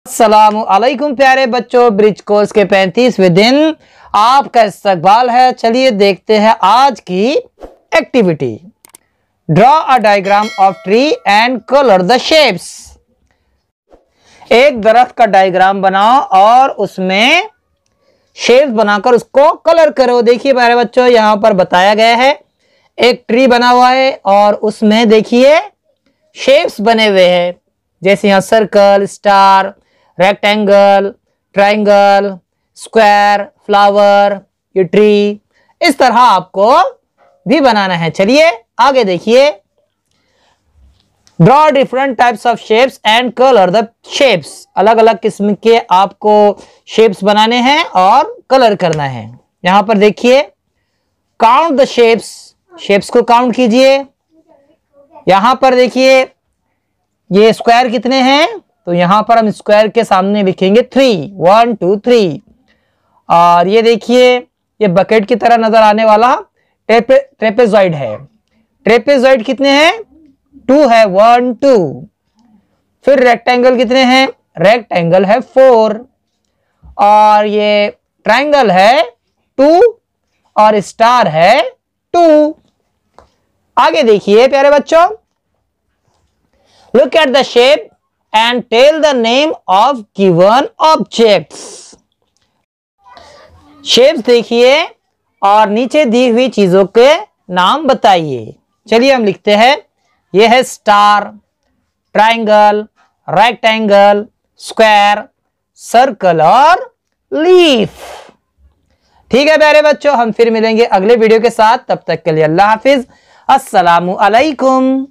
अस्सलामु अलैकुम प्यारे बच्चों, ब्रिज कोर्स के 35वें दिन आपका इस्तकबाल है। चलिए देखते हैं आज की activity. Draw a diagram of tree and colour the shapes. एक दरख्त का डायग्राम बनाओ और उसमें शेप्स बनाकर उसको कलर करो। देखिए प्यारे बच्चों, यहां पर बताया गया है एक ट्री बना हुआ है और उसमें देखिए शेप्स बने हुए हैं, जैसे यहां circle, star, rectangle, triangle, square, flower, ये ट्री। इस तरह आपको भी बनाना है। चलिए आगे देखिए। Draw different types of shapes and colour the shapes. अलग अलग किस्म के आपको शेप्स बनाने हैं और कलर करना है। यहां पर देखिए, काउंट द शेप्स। शेप्स को काउंट कीजिए। यहां पर देखिए ये स्क्वायर कितने हैं, तो यहां पर हम स्क्वायर के सामने लिखेंगे 3, 1 2 3। और ये देखिए ये बकेट की तरह नजर आने वाला ट्रेपेजॉइड है। ट्रेपेजॉइड कितने हैं, 2 है, 1 2। फिर रेक्टेंगल कितने हैं, रेक्टेंगल है 4। और ये ट्रायंगल है 2 और स्टार है 2। आगे देखिए प्यारे बच्चों, look at the shape and tell the name of given objects। Shapes देखिए और नीचे दी हुई चीजों के नाम बताइए। चलिए हम लिखते हैं, यह है star, triangle, rectangle, square, circle और लीफ। ठीक है प्यारे बच्चों, हम फिर मिलेंगे अगले वीडियो के साथ। तब तक के लिए अल्लाह हाफिज, अस्सलामु अलैकुम।